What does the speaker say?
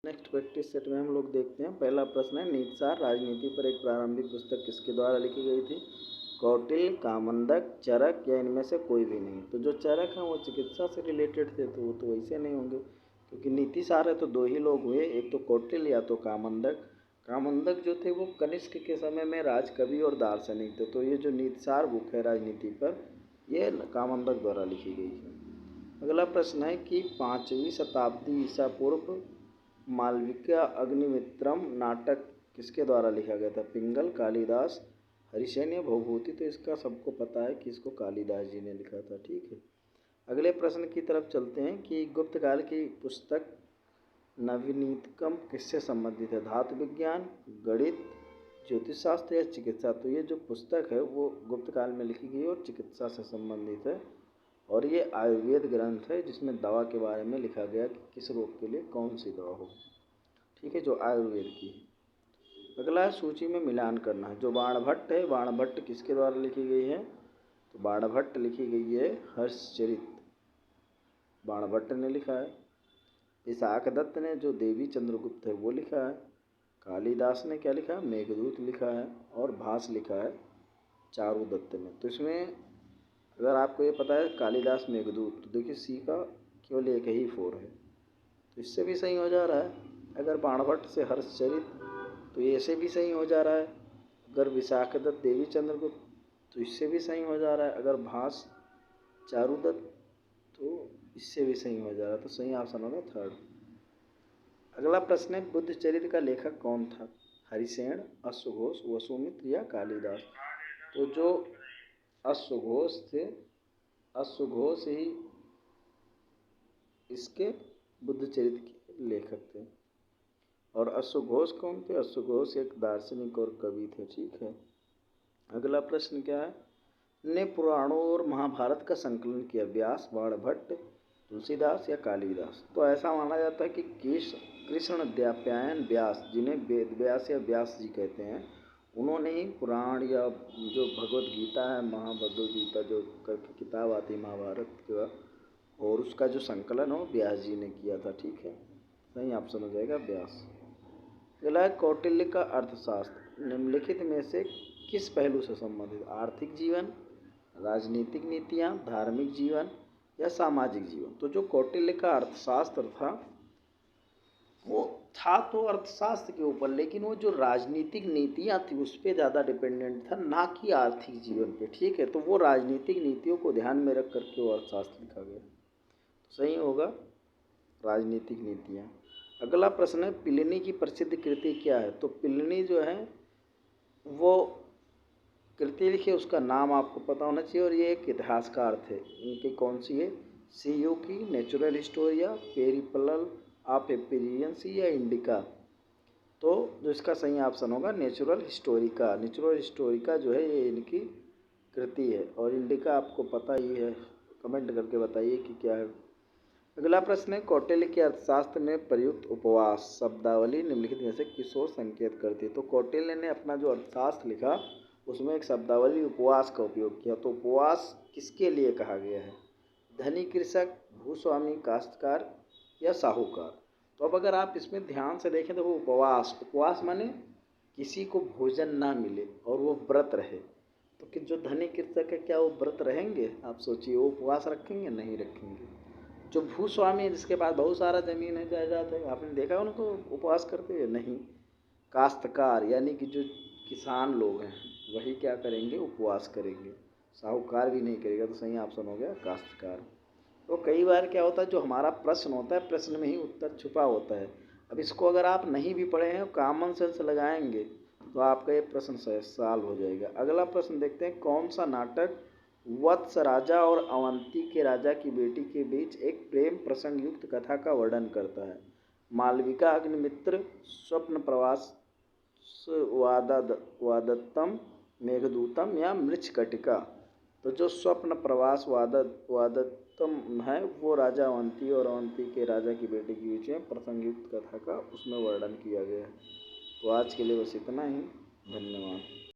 Next practice set में हम लोग देखते हैं। पहला प्रश्न है, नीतिसार राजनीति पर एक प्रारंभिक पुस्तक किसके द्वारा लिखी गई थी? कौटिल्य, कामंदक, चरक या इनमें से कोई भी नहीं। तो जो चरक हैं वो चिकित्सा से रिलेटेड थे, तो वो तो वैसे नहीं होंगे, क्योंकि नीतिसार है तो दो ही लोग हुए, एक तो कौटिल्य या तो कामंदक। कामंदक जो थे वो कनिष्क के समय में राजकवि और दार्शनिक थे। तो ये जो नीतिसार बुक है राजनीति पर, ये कामंदक द्वारा लिखी गई है। अगला प्रश्न है कि 5वीं शताब्दी ईसा पूर्व मालविका अग्निमित्रम नाटक किसके द्वारा लिखा गया था? पिंगल, कालिदास, हरिसेन या भवभूति। तो इसका सबको पता है कि इसको कालिदास जी ने लिखा था। ठीक है, अगले प्रश्न की तरफ चलते हैं कि गुप्त काल की पुस्तक नवनीतकम किससे संबंधित है? धातु विज्ञान, गणित, ज्योतिष शास्त्र या चिकित्सा। तो ये जो पुस्तक है वो गुप्त काल में लिखी गई और चिकित्सा से संबंधित है, और ये आयुर्वेद ग्रंथ है जिसमें दवा के बारे में लिखा गया कि किस रोग के लिए कौन सी दवा हो। ठीक है, जो आयुर्वेद की है। अगला है सूची में मिलान करना है। जो बाणभट्ट है, बाणभट्ट किसके द्वारा लिखी गई है? तो बाणभट्ट लिखी गई है हर्षचरित, बाणभट्ट ने लिखा है। इसाक दत्त ने जो देवी चंद्रगुप्त है वो लिखा है। कालिदास ने क्या लिखा है? मेघदूत लिखा है। और भास लिखा है चारू दत्त ने। तो इसमें अगर आपको ये पता है कालिदास मेघदूत, तो देखिए सी का केवल एक ही 4 है, तो इससे भी सही हो जा रहा है। अगर बाणभट्ट से हर्षचरित, तो ये ऐसे भी सही हो जा रहा है। अगर विशाखदत्त देवी चंद्रगुप्त, तो इससे भी सही हो जा रहा है। अगर भास चारुदत्त, तो इससे भी सही हो जा रहा है। तो सही ऑप्शन होगा 3rd। अगला प्रश्न है, बुद्ध चरित्र का लेखक कौन था? हरिसेन, अश्वघोष, वसुमित्र या कालिदास। तो जो अश्वघोष थे, अश्वघोष ही इसके बुद्ध चरित्र के लेखक थे। और अश्वघोष कौन थे? अश्वघोष एक दार्शनिक और कवि थे। ठीक है, अगला प्रश्न क्या है? ने पुराणों और महाभारत का संकलन किया? व्यास, बाणभट्ट, तुलसीदास या कालिदास। तो ऐसा माना जाता है कि कृष्णद्वैपायन व्यास, जिन्हें वेद व्यास या व्यास जी कहते हैं, उन्होंने ही पुराण या जो भगवत गीता है, महाभगवत गीता जो करके किताब आती है महाभारत का, और उसका जो संकलन हो व्यास जी ने किया था। ठीक है, सही ऑप्शन हो जाएगा व्यास। अगला है, कौटिल्य का अर्थशास्त्र निम्नलिखित में से किस पहलू से संबंधित? आर्थिक जीवन, राजनीतिक नीतियाँ, धार्मिक जीवन या सामाजिक जीवन। तो जो कौटिल्य का अर्थशास्त्र था वो था तो अर्थशास्त्र के ऊपर, लेकिन वो जो राजनीतिक नीतियाँ थी उस पर ज़्यादा डिपेंडेंट था, ना कि आर्थिक जीवन पे। ठीक है, तो वो राजनीतिक नीतियों को ध्यान में रख करके वो अर्थशास्त्र लिखा गया। तो सही होगा राजनीतिक नीतियाँ। अगला प्रश्न है, प्लिनी की प्रसिद्ध कृति क्या है? तो प्लिनी जो है वो कृति लिखी, उसका नाम आपको पता होना चाहिए, और ये एक इतिहासकार थे। इनकी कौन सी है? सीयू की नेचुरल हिस्टोरिया, पेरिपल ऑफ एपिरियंसी या इंडिका। तो जो इसका सही ऑप्शन होगा नेचुरल हिस्टोरिका। नेचुरल हिस्टोरिका जो है ये इनकी कृति है, और इंडिका आपको पता ही है, कमेंट करके बताइए कि क्या है। अगला प्रश्न है, कौटिल्य के अर्थशास्त्र में प्रयुक्त उपवास शब्दावली निम्नलिखित में से किस ओर संकेत करती है? तो कौटिल्य ने अपना जो अर्थशास्त्र लिखा उसमें एक शब्दावली उपवास का उपयोग किया। तो उपवास किसके लिए कहा गया है? धनी कृषक, भूस्वामी, काश्तकार या साहूकार। तो अब अगर आप इसमें ध्यान से देखें तो वो उपवास माने किसी को भोजन ना मिले और वो व्रत रहे। तो कि जो धनी कृषक है क्या वो व्रत रहेंगे? आप सोचिए, वो उपवास रखेंगे? नहीं रखेंगे। जो भूस्वामी है जिसके पास बहुत सारा ज़मीन है, जायदाद है, आपने देखा उनको उपवास करते हुए? नहीं। काश्तकार यानी कि जो किसान लोग हैं वही क्या करेंगे? उपवास करेंगे। साहूकार भी नहीं करेगा। तो सही ऑप्शन हो गया काश्तकार। तो कई बार क्या होता है, जो हमारा प्रश्न होता है प्रश्न में ही उत्तर छुपा होता है। अब इसको अगर आप नहीं भी पढ़े हैं कॉमन सेंस लगाएंगे तो आपका ये प्रश्न सॉल्व हो जाएगा। अगला प्रश्न देखते हैं, कौन सा नाटक वत्स राजा और अवंती के राजा की बेटी के बीच एक प्रेम प्रसंग युक्त कथा का वर्णन करता है? मालविका, अग्निमित्र, स्वप्न प्रवास, वादत्तम, मेघदूतम या मृच्छकटिका। तो जो स्वप्न प्रवास वादत्तम है वो राजा अवंती और अवंती के राजा की बेटी के बीच में प्रसंगयुक्त कथा का उसमें वर्णन किया गया है। तो आज के लिए बस इतना ही। धन्यवाद।